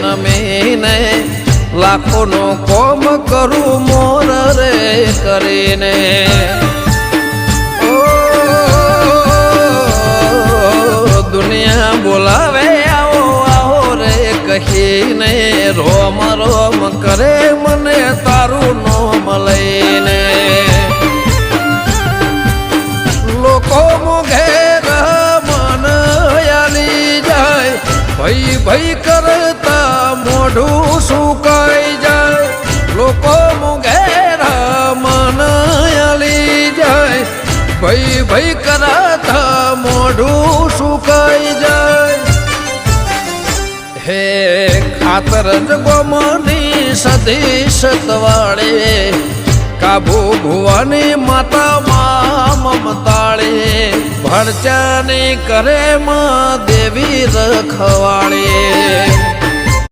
નમીને લાખોનો કોમ કરું મોર રે કરીને દુનિયા બોલાવે આવો આવો રે કહીને રોમ રોમ કરે મને તારું નોમ લઈને લોકો ઘેર મન આલી જાય ભઈ ભઈ કરતા મોઢું સુકાઈ જાય લોકો ઘેર મન આલી જાય ભઈ ભઈ કરતા મોઢું સુકાઈ જાય હે ખાતર જ ગોમની સદી સતવાળે કાબુ ભુવાની માતા મમતાળે ભણચાની કરે માં દેવી રખવાળે